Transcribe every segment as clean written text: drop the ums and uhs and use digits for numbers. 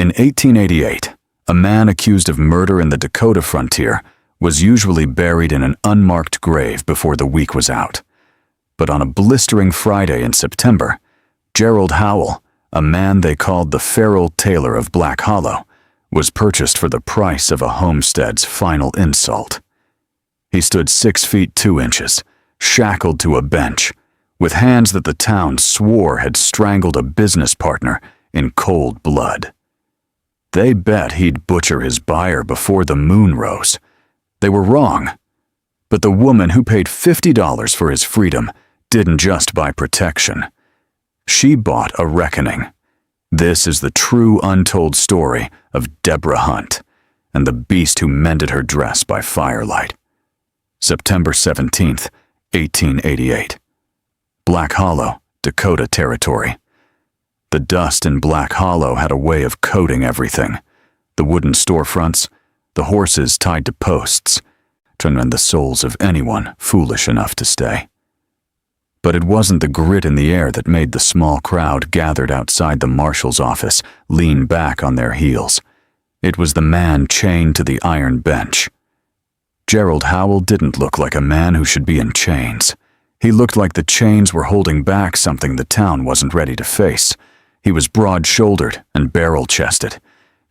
In 1888, a man accused of murder in the Dakota frontier was usually buried in an unmarked grave before the week was out. But on a blistering Friday in September, Gerald Howell, a man they called the feral tailor of Black Hollow, was purchased for the price of a homestead's final insult. He stood 6 feet 2 inches, shackled to a bench, with hands that the town swore had strangled a business partner in cold blood. They bet he'd butcher his buyer before the moon rose. They were wrong. But the woman who paid $50 for his freedom didn't just buy protection. She bought a reckoning. This is the true untold story of Debra Hunt and the beast who mended her dress by firelight. September 17th, 1888. Black Hollow, Dakota Territory. The dust in Black Hollow had a way of coating everything. The wooden storefronts, the horses tied to posts, to mend the souls of anyone foolish enough to stay. But it wasn't the grit in the air that made the small crowd gathered outside the marshal's office lean back on their heels. It was the man chained to the iron bench. Gerald Howell didn't look like a man who should be in chains. He looked like the chains were holding back something the town wasn't ready to face. He was broad-shouldered and barrel-chested,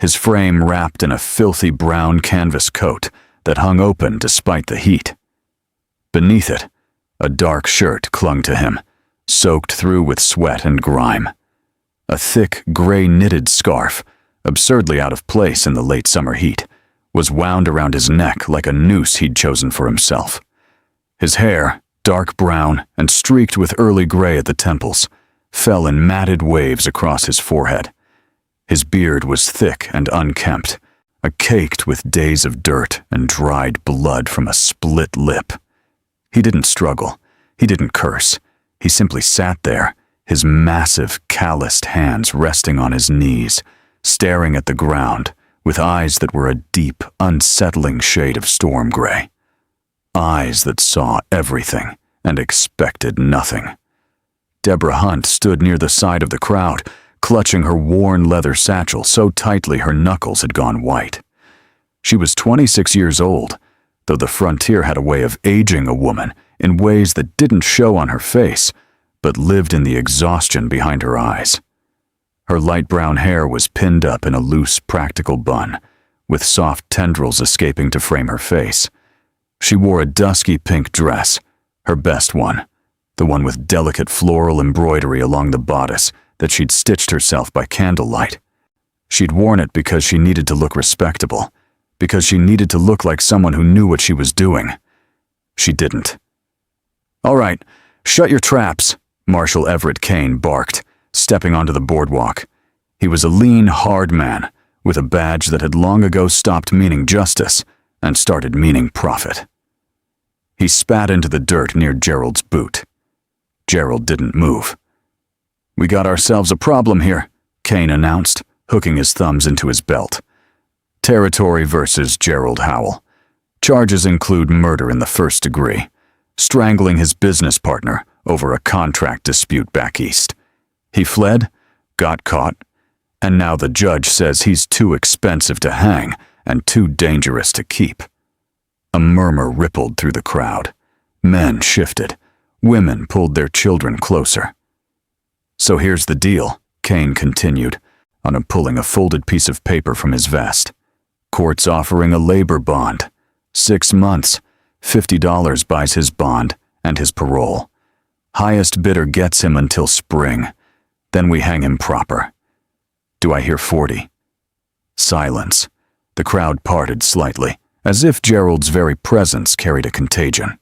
his frame wrapped in a filthy brown canvas coat that hung open despite the heat. Beneath it, a dark shirt clung to him, soaked through with sweat and grime. A thick, gray knitted scarf, absurdly out of place in the late summer heat, was wound around his neck like a noose he'd chosen for himself. His hair, dark brown and streaked with early gray at the temples, fell in matted waves across his forehead. His beard was thick and unkempt, caked with days of dirt and dried blood from a split lip. He didn't struggle. He didn't curse. He simply sat there, his massive, calloused hands resting on his knees, staring at the ground with eyes that were a deep, unsettling shade of storm gray. Eyes that saw everything and expected nothing. Debra Hunt stood near the side of the crowd, clutching her worn leather satchel so tightly her knuckles had gone white. She was 26 years old, though the frontier had a way of aging a woman in ways that didn't show on her face, but lived in the exhaustion behind her eyes. Her light brown hair was pinned up in a loose, practical bun, with soft tendrils escaping to frame her face. She wore a dusky pink dress, her best one, the one with delicate floral embroidery along the bodice that she'd stitched herself by candlelight. She'd worn it because she needed to look respectable, because she needed to look like someone who knew what she was doing. She didn't. "All right, shut your traps," Marshal Everett Kane barked, stepping onto the boardwalk. He was a lean, hard man, with a badge that had long ago stopped meaning justice and started meaning profit. He spat into the dirt near Gerald's boot. Gerald didn't move. "We got ourselves a problem here," Kane announced, hooking his thumbs into his belt. Territory versus Gerald Howell. Charges include murder in the first degree, strangling his business partner over a contract dispute back east. He fled, got caught, and now the judge says he's too expensive to hang and too dangerous to keep. A murmur rippled through the crowd. Men shifted. Women pulled their children closer. "So here's the deal," Kane continued, pulling a folded piece of paper from his vest. "Court's offering a labor bond. 6 months, $50 buys his bond and his parole. Highest bidder gets him until spring. Then we hang him proper. Do I hear 40? Silence. The crowd parted slightly, as if Gerald's very presence carried a contagion.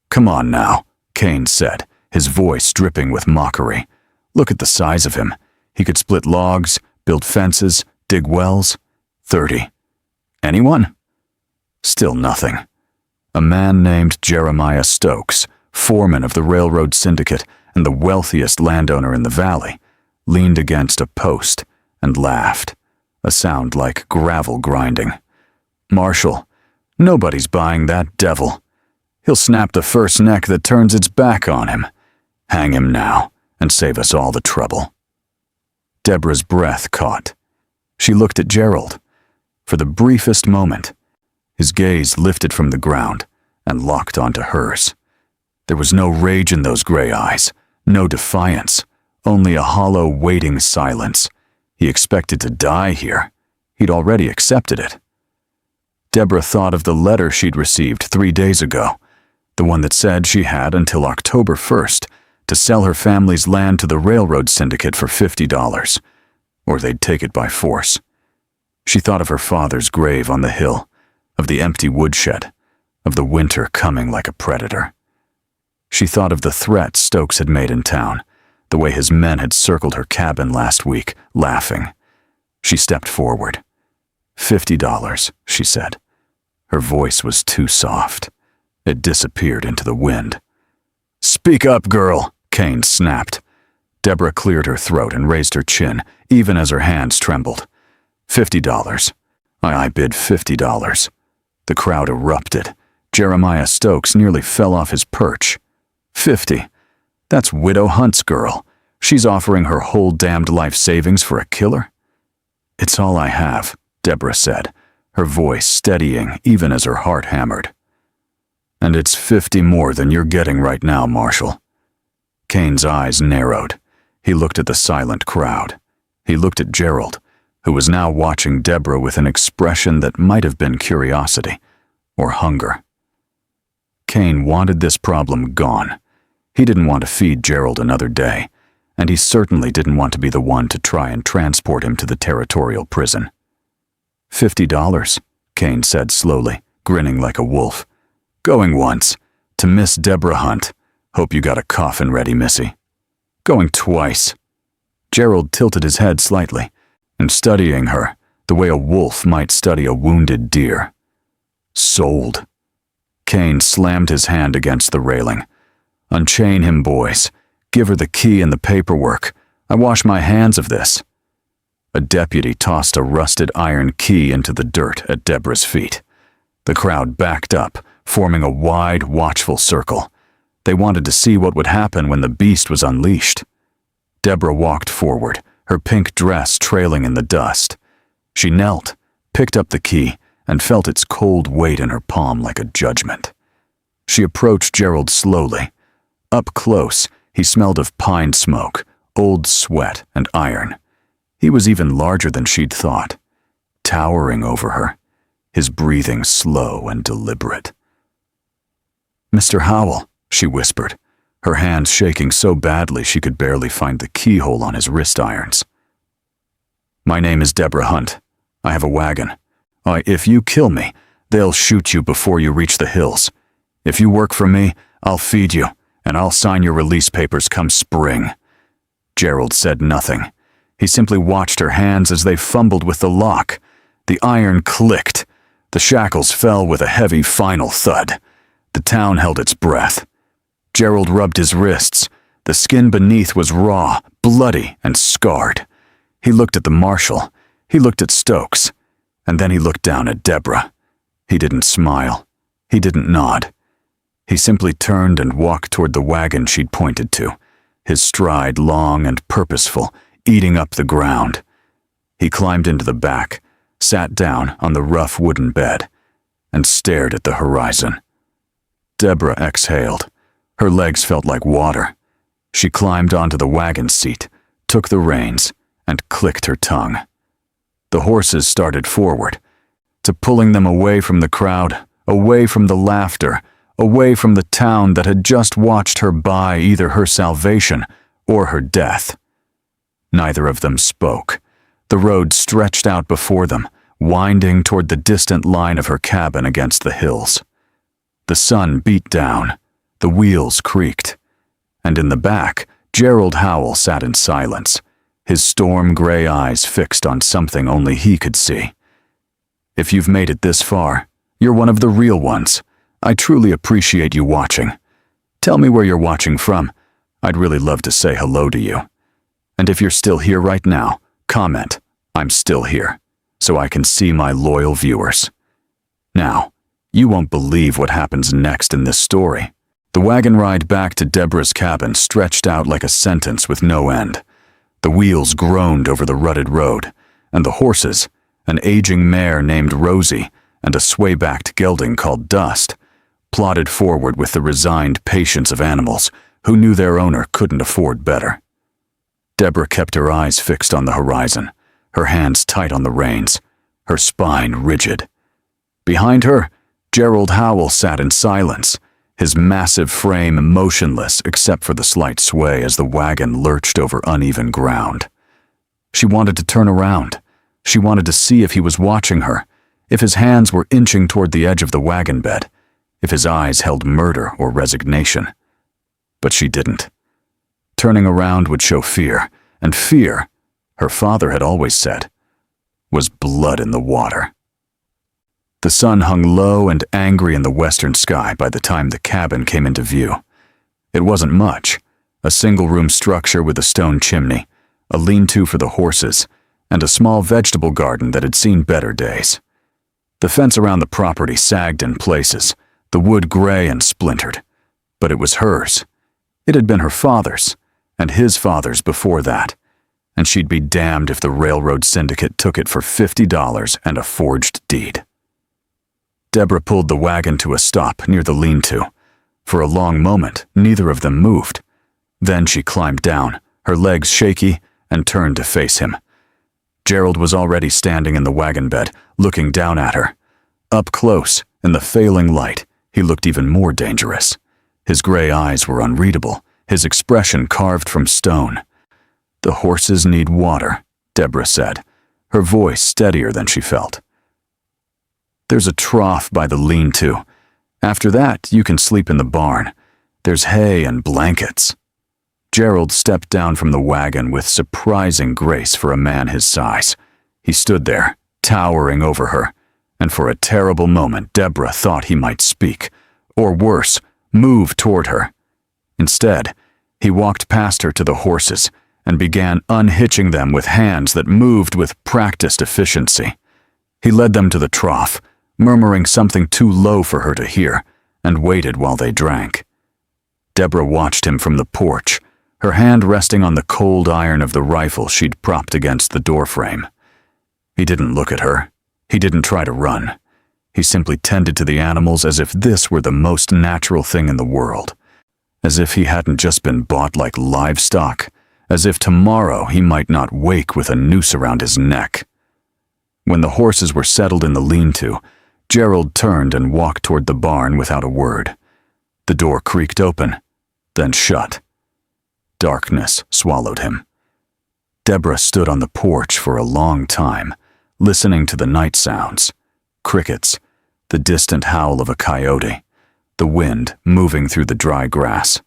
"Come on now," Kane said, his voice dripping with mockery. "Look at the size of him. He could split logs, build fences, dig wells. 30. Anyone?" Still nothing. A man named Jeremiah Stokes, foreman of the railroad syndicate and the wealthiest landowner in the valley, leaned against a post and laughed, a sound like gravel grinding. "Marshal, nobody's buying that devil. He'll snap the first neck that turns its back on him. Hang him now and save us all the trouble." Debra's breath caught. She looked at Gerald. For the briefest moment, his gaze lifted from the ground and locked onto hers. There was no rage in those gray eyes, no defiance, only a hollow, waiting silence. He expected to die here. He'd already accepted it. Debra thought of the letter she'd received 3 days ago, the one that said she had until October 1st to sell her family's land to the railroad syndicate for $50, or they'd take it by force. She thought of her father's grave on the hill, of the empty woodshed, of the winter coming like a predator. She thought of the threat Stokes had made in town, the way his men had circled her cabin last week, laughing. She stepped forward. $50, she said. Her voice was too soft. It disappeared into the wind. "Speak up, girl," Kane snapped. Debra cleared her throat and raised her chin, even as her hands trembled. $50. I bid $50. The crowd erupted. Jeremiah Stokes nearly fell off his perch. 50. That's Widow Hunt's girl. She's offering her whole damned life savings for a killer? "It's all I have," Debra said, her voice steadying even as her heart hammered. "And it's 50 more than you're getting right now, Marshal." Kane's eyes narrowed. He looked at the silent crowd. He looked at Gerald, who was now watching Debra with an expression that might have been curiosity or hunger. Kane wanted this problem gone. He didn't want to feed Gerald another day, and he certainly didn't want to be the one to try and transport him to the territorial prison. $50, Kane said slowly, grinning like a wolf. "Going once, to Miss Debra Hunt. Hope you got a coffin ready, missy." "Going twice." Gerald tilted his head slightly, and studying her, the way a wolf might study a wounded deer. "Sold." Kane slammed his hand against the railing. "Unchain him, boys. Give her the key and the paperwork. I wash my hands of this." A deputy tossed a rusted iron key into the dirt at Debra's feet. The crowd backed up, forming a wide, watchful circle. They wanted to see what would happen when the beast was unleashed. Debra walked forward, her pink dress trailing in the dust. She knelt, picked up the key, and felt its cold weight in her palm like a judgment. She approached Gerald slowly. Up close, he smelled of pine smoke, old sweat, and iron. He was even larger than she'd thought, towering over her, his breathing slow and deliberate. "Mr. Howell," she whispered, her hands shaking so badly she could barely find the keyhole on his wrist irons. "My name is Debra Hunt. I have a wagon. If you kill me, they'll shoot you before you reach the hills. If you work for me, I'll feed you, and I'll sign your release papers come spring." Gerald said nothing. He simply watched her hands as they fumbled with the lock. The iron clicked. The shackles fell with a heavy final thud. The town held its breath. Gerald rubbed his wrists. The skin beneath was raw, bloody, and scarred. He looked at the marshal. He looked at Stokes. And then he looked down at Debra. He didn't smile. He didn't nod. He simply turned and walked toward the wagon she'd pointed to, his stride long and purposeful, eating up the ground. He climbed into the back, sat down on the rough wooden bed, and stared at the horizon. Debra exhaled. Her legs felt like water. She climbed onto the wagon seat, took the reins, and clicked her tongue. The horses started forward, to pulling them away from the crowd, away from the laughter, away from the town that had just watched her buy either her salvation or her death. Neither of them spoke. The road stretched out before them, winding toward the distant line of her cabin against the hills. The sun beat down. The wheels creaked. And in the back, Gerald Howell sat in silence, his storm-gray eyes fixed on something only he could see. "If you've made it this far, you're one of the real ones. I truly appreciate you watching. Tell me where you're watching from. I'd really love to say hello to you. And if you're still here right now, comment, 'I'm still here,' so I can see my loyal viewers." Now, you won't believe what happens next in this story. The wagon ride back to Debra's cabin stretched out like a sentence with no end. The wheels groaned over the rutted road, and the horses, an aging mare named Rosie and a sway-backed gelding called Dust, plodded forward with the resigned patience of animals who knew their owner couldn't afford better. Debra kept her eyes fixed on the horizon, her hands tight on the reins, her spine rigid. Behind her, Gerald Howell sat in silence, his massive frame motionless except for the slight sway as the wagon lurched over uneven ground. She wanted to turn around. She wanted to see if he was watching her, if his hands were inching toward the edge of the wagon bed, if his eyes held murder or resignation. But she didn't. Turning around would show fear, and fear, her father had always said, was blood in the water. The sun hung low and angry in the western sky by the time the cabin came into view. It wasn't much, a single-room structure with a stone chimney, a lean-to for the horses, and a small vegetable garden that had seen better days. The fence around the property sagged in places, the wood gray and splintered, but it was hers. It had been her father's, and his father's before that, and she'd be damned if the railroad syndicate took it for $50 and a forged deed. Debra pulled the wagon to a stop near the lean-to. For a long moment, neither of them moved. Then she climbed down, her legs shaky, and turned to face him. Gerald was already standing in the wagon bed, looking down at her. Up close, in the failing light, he looked even more dangerous. His gray eyes were unreadable, his expression carved from stone. "The horses need water," Debra said, her voice steadier than she felt. "There's a trough by the lean-to. After that, you can sleep in the barn. There's hay and blankets." Gerald stepped down from the wagon with surprising grace for a man his size. He stood there, towering over her, and for a terrible moment Debra thought he might speak, or worse, move toward her. Instead, he walked past her to the horses and began unhitching them with hands that moved with practiced efficiency. He led them to the trough, murmuring something too low for her to hear, and waited while they drank. Debra watched him from the porch, her hand resting on the cold iron of the rifle she'd propped against the doorframe. He didn't look at her. He didn't try to run. He simply tended to the animals as if this were the most natural thing in the world, as if he hadn't just been bought like livestock, as if tomorrow he might not wake with a noose around his neck. When the horses were settled in the lean-to, Gerald turned and walked toward the barn without a word. The door creaked open, then shut. Darkness swallowed him. Debra stood on the porch for a long time, listening to the night sounds, crickets, the distant howl of a coyote, the wind moving through the dry grass.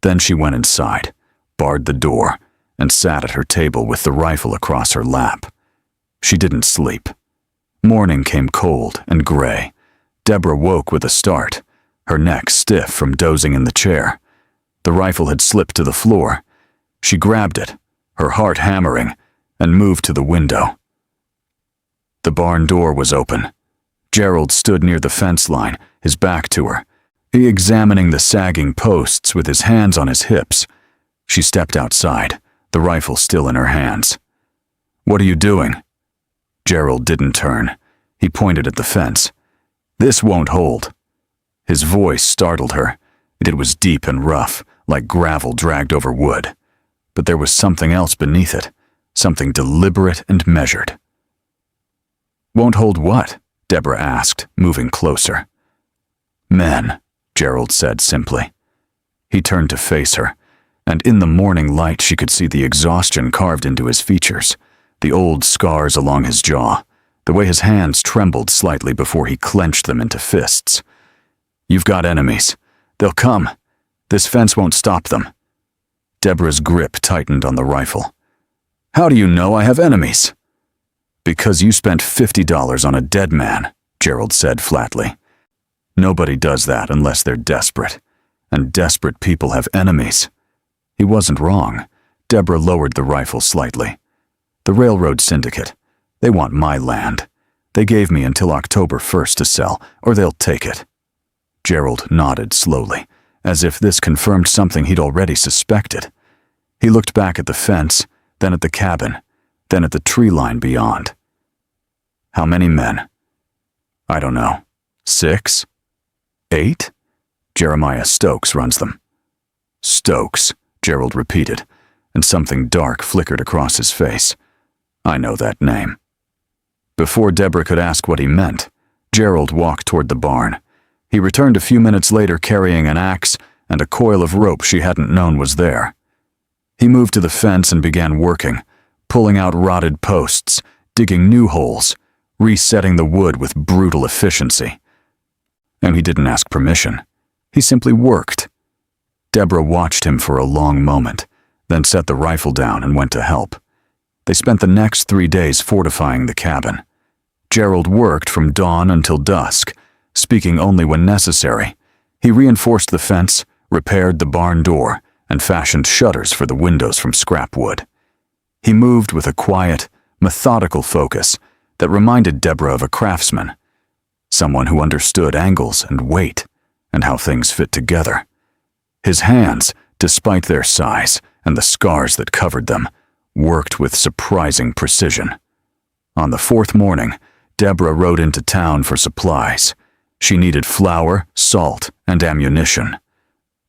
Then she went inside, barred the door, and sat at her table with the rifle across her lap. She didn't sleep. Morning came cold and gray. Debra woke with a start, her neck stiff from dozing in the chair. The rifle had slipped to the floor. She grabbed it, her heart hammering, and moved to the window. The barn door was open. Gerald stood near the fence line, his back to her, he examining the sagging posts with his hands on his hips. She stepped outside, the rifle still in her hands. "What are you doing?" Gerald didn't turn. He pointed at the fence. "This won't hold." His voice startled her. It was deep and rough, like gravel dragged over wood. But there was something else beneath it, something deliberate and measured. "Won't hold what?" Debra asked, moving closer. "Men," Gerald said simply. He turned to face her, and in the morning light she could see the exhaustion carved into his features, the old scars along his jaw, the way his hands trembled slightly before he clenched them into fists. "You've got enemies. They'll come. This fence won't stop them." Debra's grip tightened on the rifle. "How do you know I have enemies?" "Because you spent $50 on a dead man," Gerald said flatly. "Nobody does that unless they're desperate, and desperate people have enemies." He wasn't wrong. Debra lowered the rifle slightly. "The railroad syndicate. They want my land. They gave me until October 1st to sell, or they'll take it." Gerald nodded slowly, as if this confirmed something he'd already suspected. He looked back at the fence, then at the cabin, then at the tree line beyond. How many men? I don't know. 6? 8? Jeremiah Stokes runs them. Stokes, Gerald repeated, and something dark flickered across his face. I know that name. Before Debra could ask what he meant, Gerald walked toward the barn. He returned a few minutes later carrying an axe and a coil of rope she hadn't known was there. He moved to the fence and began working, pulling out rotted posts, digging new holes, resetting the wood with brutal efficiency. And he didn't ask permission. He simply worked. Debra watched him for a long moment, then set the rifle down and went to help. They spent the next 3 days fortifying the cabin. Gerald worked from dawn until dusk, speaking only when necessary. He reinforced the fence, repaired the barn door, and fashioned shutters for the windows from scrap wood. He moved with a quiet, methodical focus that reminded Debra of a craftsman, someone who understood angles and weight and how things fit together. His hands, despite their size and the scars that covered them, worked with surprising precision. On the 4th morning, Debra rode into town for supplies. She needed flour, salt, and ammunition.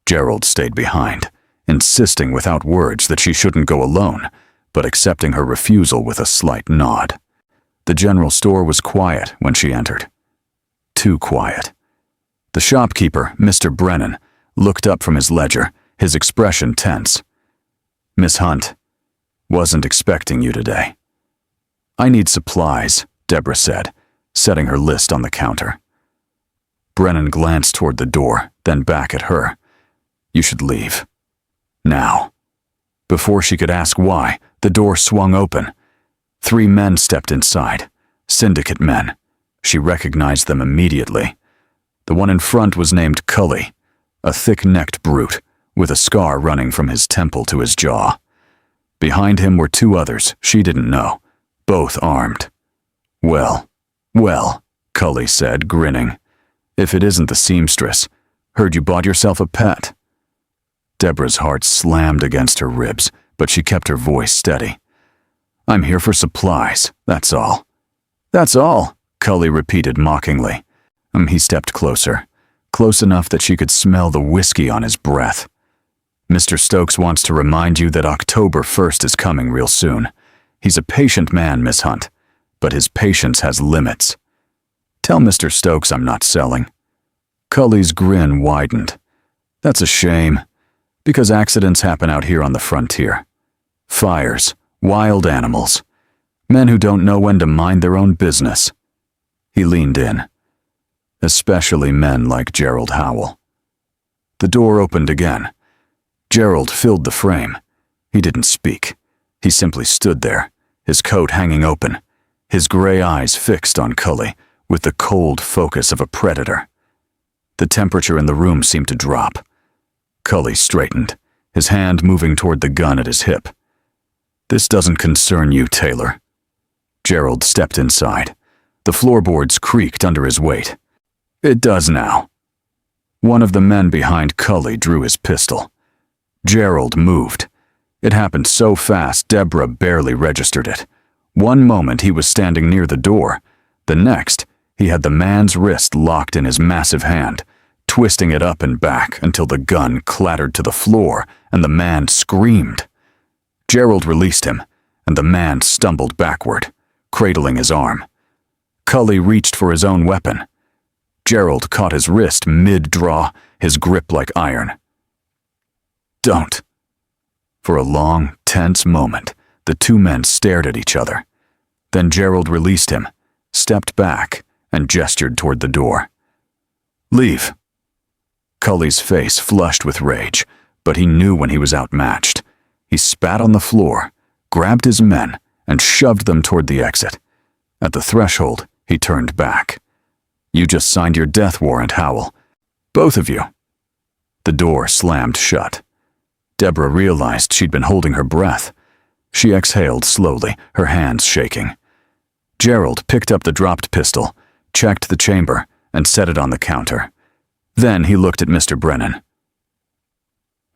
Gerald stayed behind, insisting without words that she shouldn't go alone, but accepting her refusal with a slight nod. The general store was quiet when she entered. Too quiet. The shopkeeper, Mr. Brennan, looked up from his ledger, his expression tense. Miss Hunt, wasn't expecting you today. I need supplies, Debra said, setting her list on the counter. Brennan glanced toward the door, then back at her. You should leave. Now. Before she could ask why, the door swung open. 3 men stepped inside, Syndicate men. She recognized them immediately. The one in front was named Cully, a thick-necked brute, with a scar running from his temple to his jaw. Behind him were 2 others she didn't know, both armed. Well, Cully said, grinning. If it isn't the seamstress, heard you bought yourself a pet. Debra's heart slammed against her ribs, but she kept her voice steady. I'm here for supplies, that's all. That's all, Cully repeated mockingly. He stepped closer, close enough that she could smell the whiskey on his breath. Mr. Stokes wants to remind you that October 1st is coming real soon. He's a patient man, Miss Hunt, but his patience has limits. Tell Mr. Stokes I'm not selling. Cully's grin widened. That's a shame, because accidents happen out here on the frontier. Fires, wild animals, men who don't know when to mind their own business. He leaned in. Especially men like Gerald Howell. The door opened again. Gerald filled the frame. He didn't speak. He simply stood there, his coat hanging open, his gray eyes fixed on Cully with the cold focus of a predator. The temperature in the room seemed to drop. Cully straightened, his hand moving toward the gun at his hip. This doesn't concern you, Taylor. Gerald stepped inside. The floorboards creaked under his weight. It does now. One of the men behind Cully drew his pistol. Gerald moved. It happened so fast Debra barely registered it. One moment he was standing near the door. The next, he had the man's wrist locked in his massive hand, twisting it up and back until the gun clattered to the floor and the man screamed. Gerald released him, and the man stumbled backward, cradling his arm. Cully reached for his own weapon. Gerald caught his wrist mid-draw, his grip like iron. Don't. For a long, tense moment, the 2 men stared at each other. Then Gerald released him, stepped back, and gestured toward the door. Leave. Cully's face flushed with rage, but he knew when he was outmatched. He spat on the floor, grabbed his men, and shoved them toward the exit. At the threshold, he turned back. You just signed your death warrant, Howell. Both of you. The door slammed shut. Debra realized she'd been holding her breath. She exhaled slowly, her hands shaking. Gerald picked up the dropped pistol, checked the chamber, and set it on the counter. Then he looked at Mr. Brennan.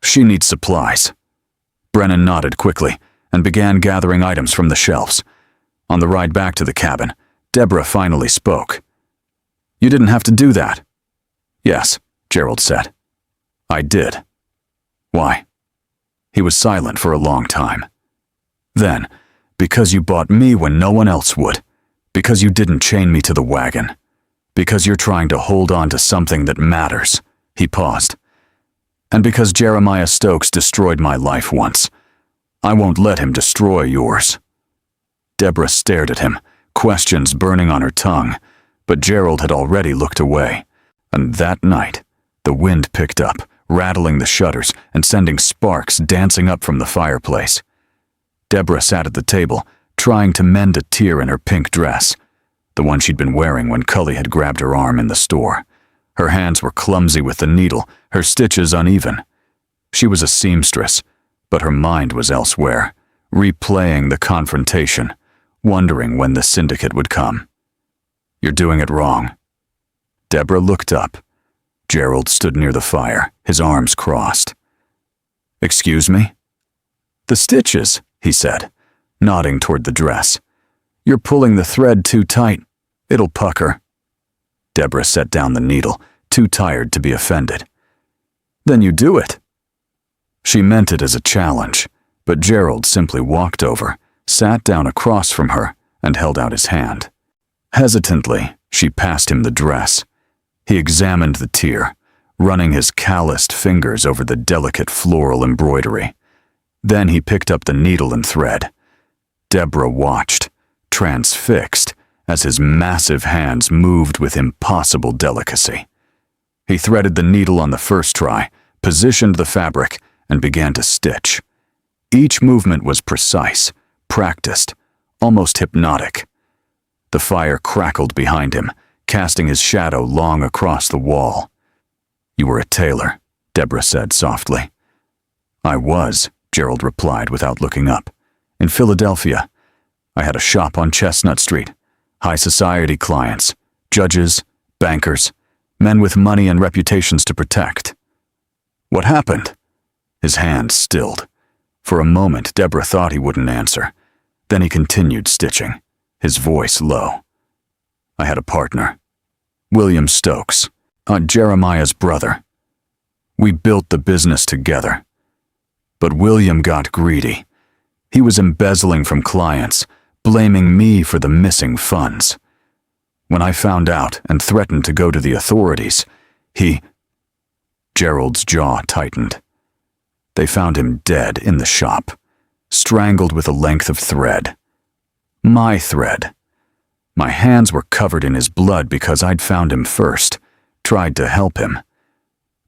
She needs supplies. Brennan nodded quickly, and began gathering items from the shelves. On the ride back to the cabin, Debra finally spoke. "You didn't have to do that." "Yes," Gerald said. "I did." "Why?" He was silent for a long time. "Then, because you bought me when no one else would. Because you didn't chain me to the wagon. Because you're trying to hold on to something that matters." He paused. "And because Jeremiah Stokes destroyed my life once. I won't let him destroy yours." Debra stared at him, questions burning on her tongue, but Gerald had already looked away. And that night, the wind picked up, rattling the shutters and sending sparks dancing up from the fireplace. Debra sat at the table, trying to mend a tear in her pink dress, the one she'd been wearing when Cully had grabbed her arm in the store. Her hands were clumsy with the needle, her stitches uneven. She was a seamstress, but her mind was elsewhere, replaying the confrontation, wondering when the Syndicate would come. "You're doing it wrong." Debra looked up. Gerald stood near the fire, his arms crossed. "Excuse me?" "The stitches," he said, nodding toward the dress. "You're pulling the thread too tight. It'll pucker." Debra set down the needle, too tired to be offended. "Then you do it." She meant it as a challenge, but Gerald simply walked over, sat down across from her, and held out his hand. Hesitantly, she passed him the dress. He examined the tear, running his calloused fingers over the delicate floral embroidery. Then he picked up the needle and thread. Debra watched, transfixed, as his massive hands moved with impossible delicacy. He threaded the needle on the first try, positioned the fabric, and began to stitch. Each movement was precise, practiced, almost hypnotic. The fire crackled behind him, casting his shadow long across the wall. "You were a tailor," Debra said softly. "I was," Gerald replied without looking up. "In Philadelphia. I had a shop on Chestnut Street. High society clients, judges, bankers, men with money and reputations to protect." "What happened?" His hand stilled. For a moment, Debra thought he wouldn't answer. Then he continued stitching, his voice low. "I had a partner. William Stokes, Aunt Jeremiah's brother. We built the business together. But William got greedy. He was embezzling from clients, blaming me for the missing funds. When I found out and threatened to go to the authorities, Gerald's jaw tightened. They found him dead in the shop, strangled with a length of thread. My thread. My hands were covered in his blood because I'd found him first, tried to help him.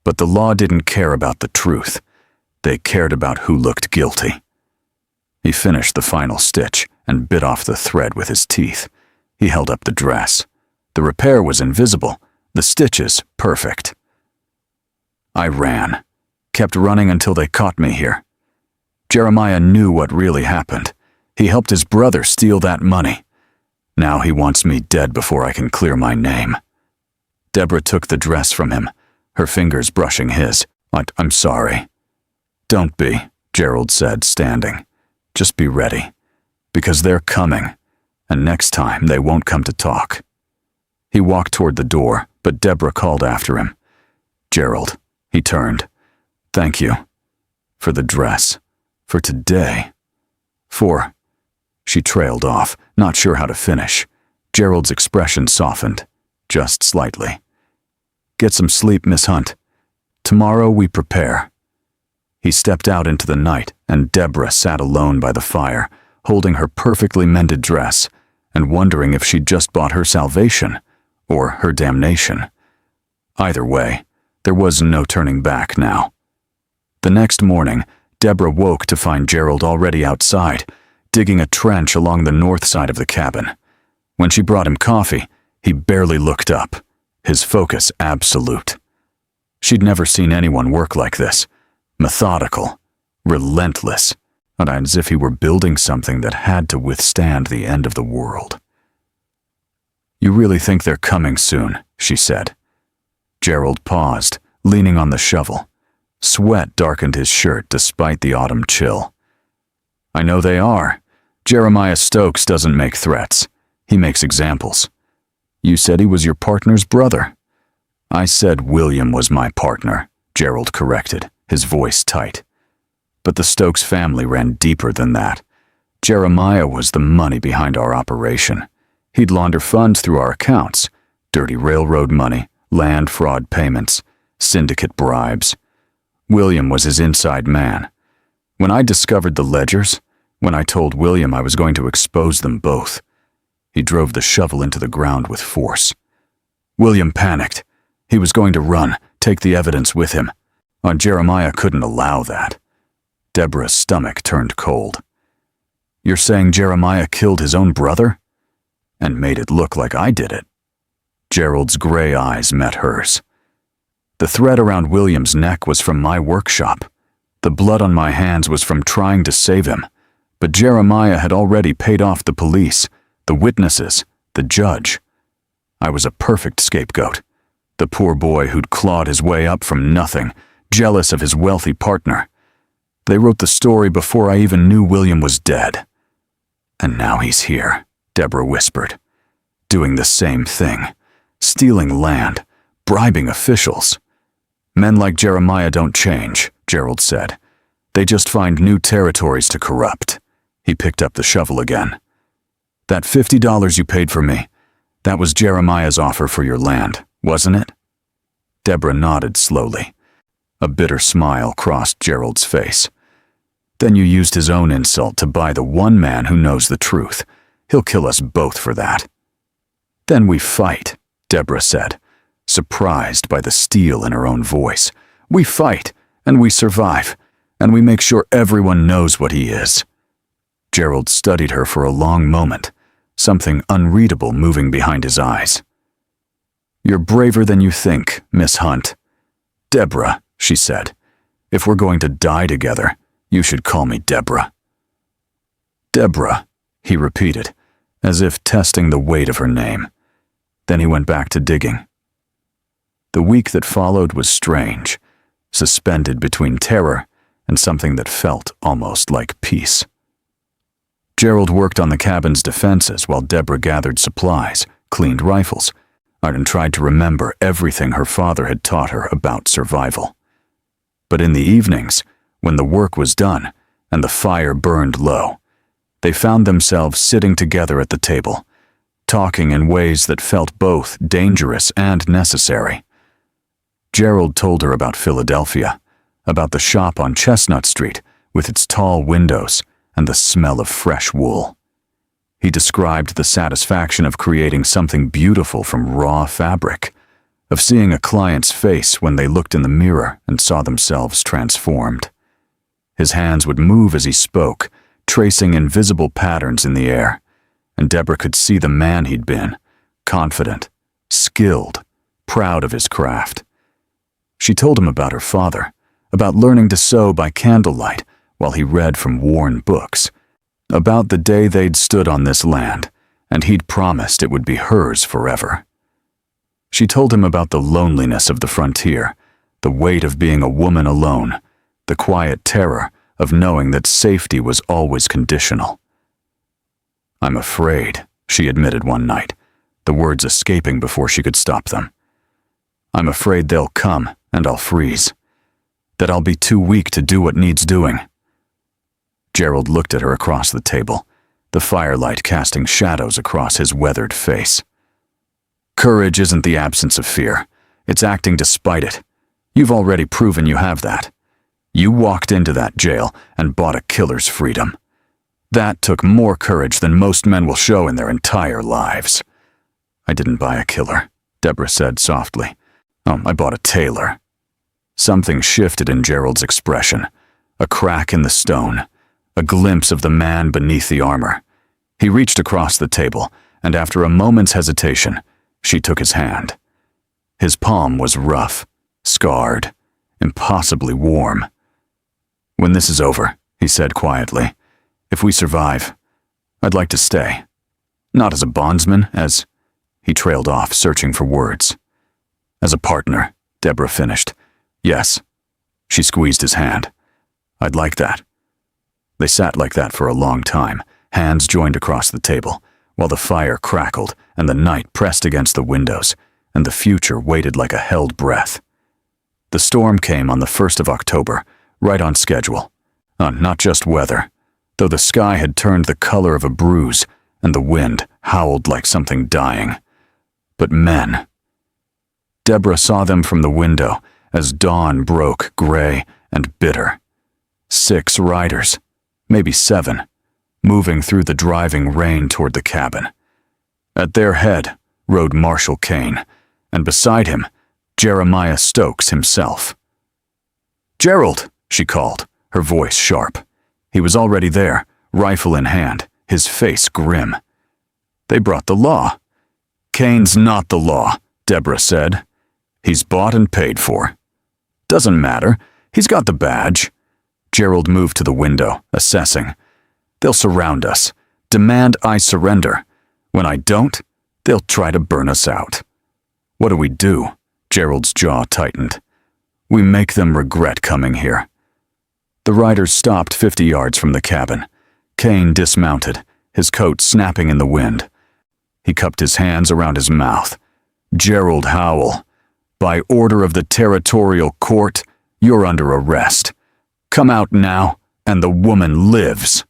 But the law didn't care about the truth. They cared about who looked guilty." He finished the final stitch and bit off the thread with his teeth. He held up the dress. The repair was invisible, the stitches perfect. "I ran. Kept running until they caught me here. Jeremiah knew what really happened. He helped his brother steal that money. Now he wants me dead before I can clear my name." Debra took the dress from him, her fingers brushing his. I'm sorry." "Don't be," Gerald said, standing. "Just be ready, because they're coming, and next time they won't come to talk." He walked toward the door, but Debra called after him. "Gerald," he turned. "Thank you. For the dress. For today. For—" She trailed off, not sure how to finish. Gerald's expression softened, just slightly. "Get some sleep, Miss Hunt. Tomorrow we prepare." He stepped out into the night, and Debra sat alone by the fire, holding her perfectly mended dress, and wondering if she'd just bought her salvation, or her damnation. Either way, there was no turning back now. The next morning, Debra woke to find Gerald already outside, digging a trench along the north side of the cabin. When she brought him coffee, he barely looked up, his focus absolute. She'd never seen anyone work like this, methodical, relentless, and as if he were building something that had to withstand the end of the world. "You really think they're coming soon?" she said. Gerald paused, leaning on the shovel. Sweat darkened his shirt despite the autumn chill. I know they are. Jeremiah Stokes doesn't make threats. He makes examples. You said he was your partner's brother. I said William was my partner, Gerald corrected, his voice tight. But the Stokes family ran deeper than that. Jeremiah was the money behind our operation. He'd launder funds through our accounts, dirty railroad money, land fraud payments, syndicate bribes. William was his inside man. When I discovered the ledgers, when I told William I was going to expose them both, he drove the shovel into the ground with force. William panicked. He was going to run, take the evidence with him. Jeremiah couldn't allow that. Debra's stomach turned cold. You're saying Jeremiah killed his own brother? And made it look like I did it. Gerald's gray eyes met hers. The thread around William's neck was from my workshop. The blood on my hands was from trying to save him. But Jeremiah had already paid off the police, the witnesses, the judge. I was a perfect scapegoat. The poor boy who'd clawed his way up from nothing, jealous of his wealthy partner. They wrote the story before I even knew William was dead. And now he's here, Debra whispered. Doing the same thing. Stealing land, bribing officials. Men like Jeremiah don't change, Gerald said. They just find new territories to corrupt. He picked up the shovel again. That $50 you paid for me, that was Jeremiah's offer for your land, wasn't it? Debra nodded slowly. A bitter smile crossed Gerald's face. Then you used his own insult to buy the one man who knows the truth. He'll kill us both for that. Then we fight, Debra said, surprised by the steel in her own voice. We fight, and we survive, and we make sure everyone knows what he is. Gerald studied her for a long moment, something unreadable moving behind his eyes. You're braver than you think, Miss Hunt. Debra, she said, if we're going to die together, you should call me Debra. Debra, he repeated, as if testing the weight of her name. Then he went back to digging. The week that followed was strange, suspended between terror and something that felt almost like peace. Gerald worked on the cabin's defenses while Debra gathered supplies, cleaned rifles, and tried to remember everything her father had taught her about survival. But in the evenings, when the work was done and the fire burned low, they found themselves sitting together at the table, talking in ways that felt both dangerous and necessary. Gerald told her about Philadelphia, about the shop on Chestnut Street with its tall windows and the smell of fresh wool. He described the satisfaction of creating something beautiful from raw fabric, of seeing a client's face when they looked in the mirror and saw themselves transformed. His hands would move as he spoke, tracing invisible patterns in the air, and Debra could see the man he'd been, confident, skilled, proud of his craft. She told him about her father, about learning to sew by candlelight while he read from worn books, about the day they'd stood on this land, and he'd promised it would be hers forever. She told him about the loneliness of the frontier, the weight of being a woman alone, the quiet terror of knowing that safety was always conditional. I'm afraid, she admitted one night, the words escaping before she could stop them. I'm afraid they'll come and I'll freeze, that I'll be too weak to do what needs doing. Gerald looked at her across the table, the firelight casting shadows across his weathered face. Courage isn't the absence of fear. It's acting despite it. You've already proven you have that. You walked into that jail and bought a killer's freedom. That took more courage than most men will show in their entire lives. I didn't buy a killer, Debra said softly. I bought a tailor. Something shifted in Gerald's expression, a crack in the stone, a glimpse of the man beneath the armor. He reached across the table, and after a moment's hesitation, she took his hand. His palm was rough, scarred, impossibly warm. When this is over, he said quietly, if we survive, I'd like to stay. Not as a bondsman, as... He trailed off, searching for words. As a partner, Debra finished. Yes. She squeezed his hand. I'd like that. They sat like that for a long time, hands joined across the table, while the fire crackled and the night pressed against the windows, and the future waited like a held breath. The storm came on the 1st of October, right on schedule. Not just weather, though the sky had turned the color of a bruise and the wind howled like something dying. But men. Debra saw them from the window as dawn broke gray and bitter. 6 riders, maybe 7, moving through the driving rain toward the cabin. At their head rode Marshal Kane, and beside him, Jeremiah Stokes himself. "Gerald," she called, her voice sharp. He was already there, rifle in hand, his face grim. "They brought the law." "Kane's not the law," Debra said. "He's bought and paid for." "Doesn't matter. He's got the badge." Gerald moved to the window, assessing. "They'll surround us, demand I surrender. When I don't, they'll try to burn us out." "What do we do?" Gerald's jaw tightened. "We make them regret coming here." The riders stopped 50 yards from the cabin. Kane dismounted, his coat snapping in the wind. He cupped his hands around his mouth. "Gerald Howell, by order of the territorial court, you're under arrest. Come out now, and the woman lives."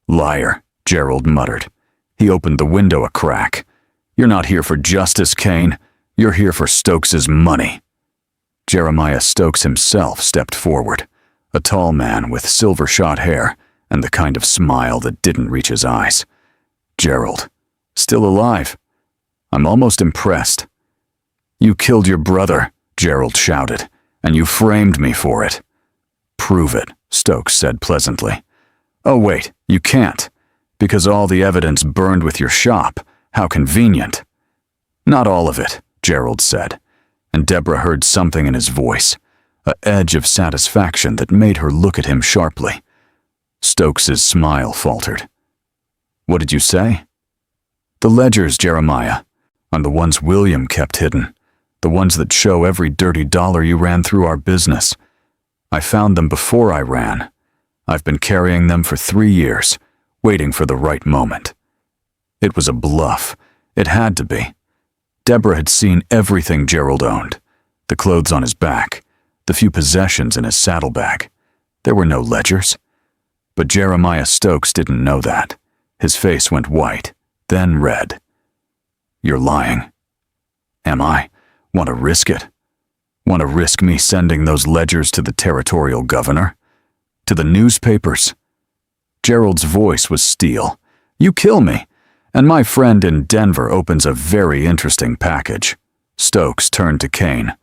"Liar," Gerald muttered. He opened the window a crack. "You're not here for justice, Kane. You're here for Stokes's money." Jeremiah Stokes himself stepped forward, a tall man with silver-shot hair and the kind of smile that didn't reach his eyes. "Gerald, still alive? I'm almost impressed." "You killed your brother," Gerald shouted, "and you framed me for it." "Prove it," Stokes said pleasantly. "Oh wait, you can't, because all the evidence burned with your shop. How convenient." "Not all of it," Gerald said, and Debra heard something in his voice, an edge of satisfaction that made her look at him sharply. Stokes's smile faltered. "What did you say?" "The ledgers, Jeremiah, and the ones William kept hidden, the ones that show every dirty dollar you ran through our business. I found them before I ran. I've been carrying them for 3 years, waiting for the right moment." It was a bluff. It had to be. Debra had seen everything Gerald owned, the clothes on his back, the few possessions in his saddlebag. There were no ledgers. But Jeremiah Stokes didn't know that. His face went white, then red. "You're lying." "Am I? Want to risk it? Want to risk me sending those ledgers to the territorial governor? To the newspapers?" Gerald's voice was steel. "You kill me, and my friend in Denver opens a very interesting package." Stokes turned to Kane.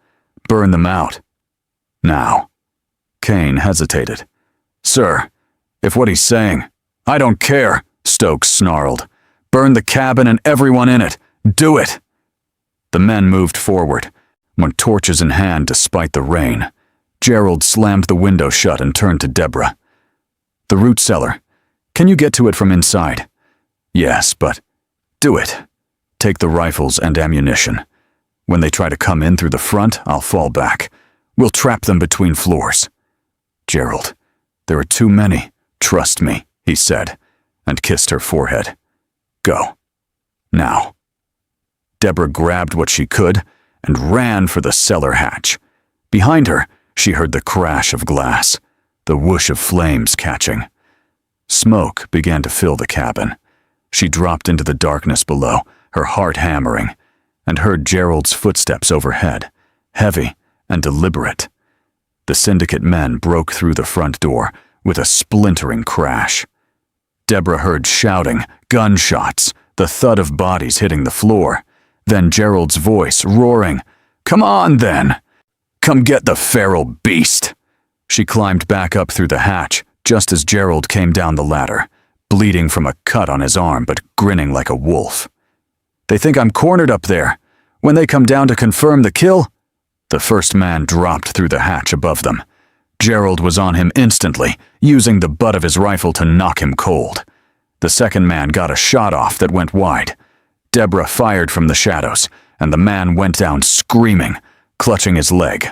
"Burn them out. Now." Kane hesitated. "Sir, if what he's saying—" "I don't care," Stokes snarled. "Burn the cabin and everyone in it. Do it." The men moved forward, went torches in hand despite the rain. Gerald slammed the window shut and turned to Debra. "The root cellar. Can you get to it from inside?" "Yes, but—" "Do it. Take the rifles and ammunition. When they try to come in through the front, I'll fall back. We'll trap them between floors." "Gerald, there are too many. Trust me," he said, and kissed her forehead. "Go. Now." Debra grabbed what she could and ran for the cellar hatch. Behind her, she heard the crash of glass, the whoosh of flames catching. Smoke began to fill the cabin. She dropped into the darkness below, her heart hammering, and heard Gerald's footsteps overhead, heavy and deliberate. The Syndicate men broke through the front door with a splintering crash. Debra heard shouting, gunshots, the thud of bodies hitting the floor, then Gerald's voice roaring, "Come on, then! Come get the feral beast!" She climbed back up through the hatch just as Gerald came down the ladder, bleeding from a cut on his arm but grinning like a wolf. "They think I'm cornered up there. When they come down to confirm the kill—" The first man dropped through the hatch above them. Gerald was on him instantly, using the butt of his rifle to knock him cold. The second man got a shot off that went wide. Debra fired from the shadows, and the man went down screaming, clutching his leg.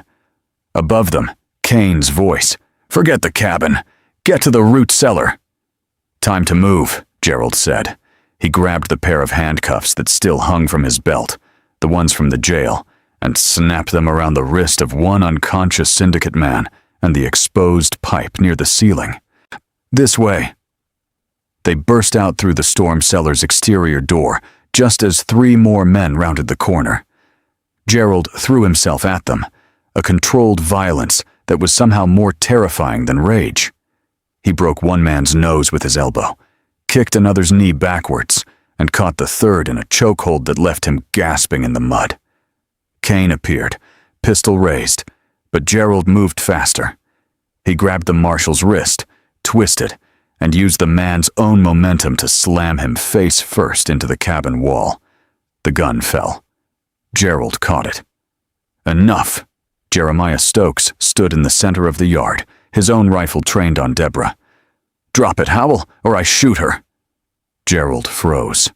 Above them, Kane's voice, "Forget the cabin. Get to the root cellar." "Time to move," Gerald said. He grabbed the pair of handcuffs that still hung from his belt, the ones from the jail, and snapped them around the wrist of one unconscious Syndicate man and the exposed pipe near the ceiling. "This way." They burst out through the storm cellar's exterior door just as 3 more men rounded the corner. Gerald threw himself at them, a controlled violence that was somehow more terrifying than rage. He broke one man's nose with his elbow, kicked another's knee backwards, and caught the third in a chokehold that left him gasping in the mud. Kane appeared, pistol raised, but Gerald moved faster. He grabbed the marshal's wrist, twisted, and used the man's own momentum to slam him face first into the cabin wall. The gun fell. Gerald caught it. "Enough!" Jeremiah Stokes stood in the center of the yard, his own rifle trained on Debra. "Drop it, Howell, or I shoot her." Gerald froze.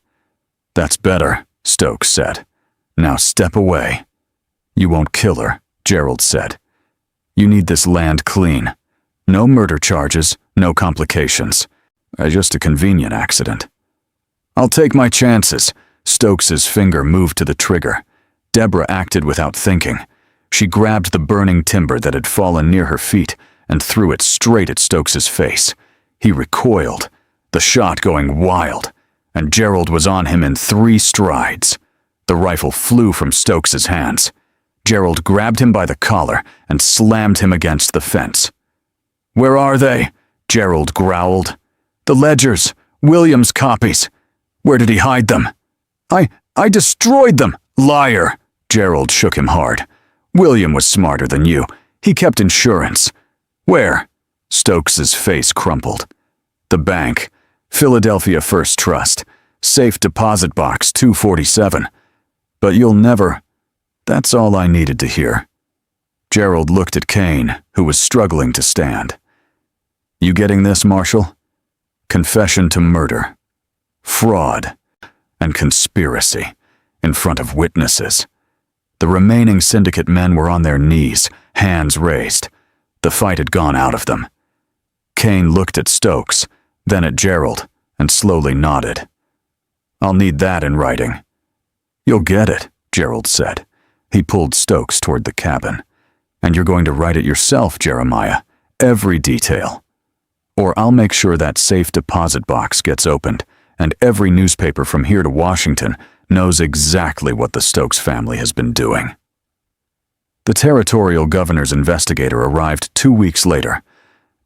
"That's better," Stokes said. "Now step away." "You won't kill her," Gerald said. "You need this land clean. No murder charges, no complications. Just a convenient accident." "I'll take my chances." Stokes's finger moved to the trigger. Debra acted without thinking. She grabbed the burning timber that had fallen near her feet and threw it straight at Stokes's face. He recoiled, the shot going wild, and Gerald was on him in 3 strides. The rifle flew from Stokes's hands. Gerald grabbed him by the collar and slammed him against the fence. "Where are they?" Gerald growled. "The ledgers, William's copies. Where did he hide them?" I destroyed them, liar!" Gerald shook him hard. "William was smarter than you. He kept insurance." "Where?" Stokes's face crumpled. "The bank. Philadelphia First Trust. Safe deposit box 247. But you'll never—" "That's all I needed to hear." Gerald looked at Kane, who was struggling to stand. "You getting this, Marshal? Confession to murder, fraud, and conspiracy in front of witnesses." The remaining Syndicate men were on their knees, hands raised. The fight had gone out of them. Kane looked at Stokes, then at Gerald, and slowly nodded. "I'll need that in writing." "You'll get it," Gerald said. He pulled Stokes toward the cabin. "And you're going to write it yourself, Jeremiah, every detail. Or I'll make sure that safe deposit box gets opened, and every newspaper from here to Washington knows exactly what the Stokes family has been doing." The territorial governor's investigator arrived 2 weeks later.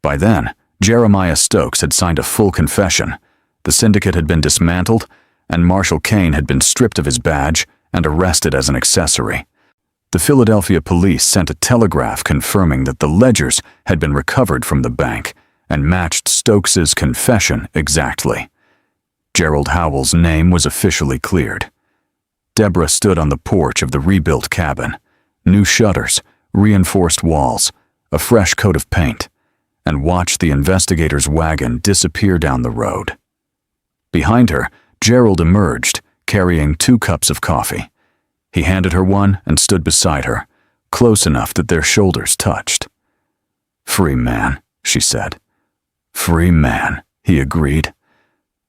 By then, Jeremiah Stokes had signed a full confession. The Syndicate had been dismantled, and Marshal Kane had been stripped of his badge and arrested as an accessory. The Philadelphia police sent a telegraph confirming that the ledgers had been recovered from the bank and matched Stokes's confession exactly. Gerald Howell's name was officially cleared. Debra stood on the porch of the rebuilt cabin. New shutters, reinforced walls, a fresh coat of paint, and watched the investigator's wagon disappear down the road. Behind her, Gerald emerged, carrying 2 cups of coffee. He handed her one and stood beside her, close enough that their shoulders touched. "Free man," she said. "Free man," he agreed.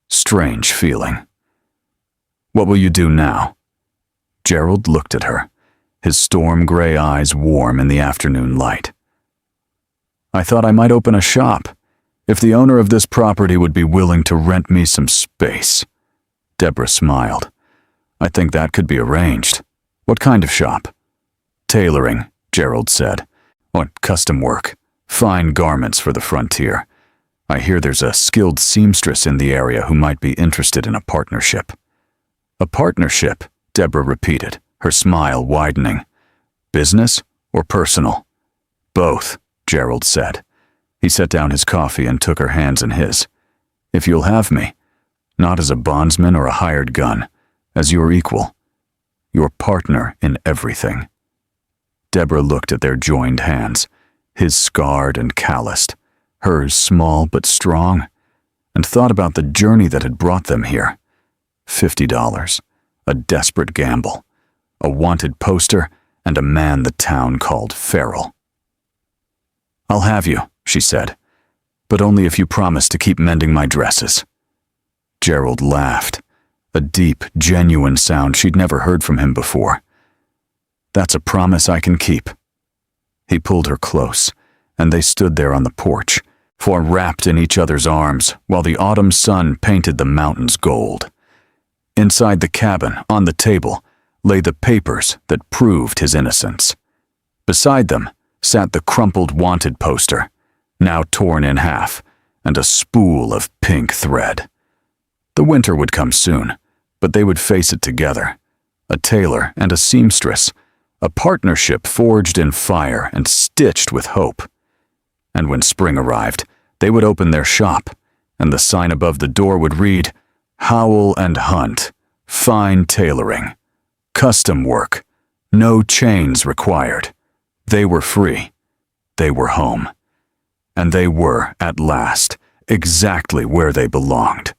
Strange feeling. "What will you do now?" Gerald looked at her, his storm-gray eyes warm in the afternoon light. "I thought I might open a shop, if the owner of this property would be willing to rent me some space." Debra smiled. "I think that could be arranged. What kind of shop?" "Tailoring," Gerald said. "Or custom work. Fine garments for the frontier. I hear there's a skilled seamstress in the area who might be interested in a partnership." "A partnership?" Debra repeated, her smile widening. "Business or personal?" "Both," Gerald said. He set down his coffee and took her hands in his. "If you'll have me, not as a bondsman or a hired gun, as your equal, your partner in everything." Debra looked at their joined hands, his scarred and calloused, hers small but strong, and thought about the journey that had brought them here. $50, a desperate gamble, a wanted poster, and a man the town called feral. "I'll have you," she said. but only if you promise to keep mending my dresses." Gerald laughed, a deep, genuine sound she'd never heard from him before. "That's a promise I can keep." He pulled her close, and they stood there on the porch, wrapped in each other's arms while the autumn sun painted the mountains gold. Inside the cabin, on the table, lay the papers that proved his innocence. Beside them sat the crumpled wanted poster, now torn in half, and a spool of pink thread. The winter would come soon, but they would face it together. A tailor and a seamstress, a partnership forged in fire and stitched with hope. And when spring arrived, they would open their shop, and the sign above the door would read, "Howell and Hunt, fine tailoring, custom work, no chains required." They were free. They were home. And they were, at last, exactly where they belonged.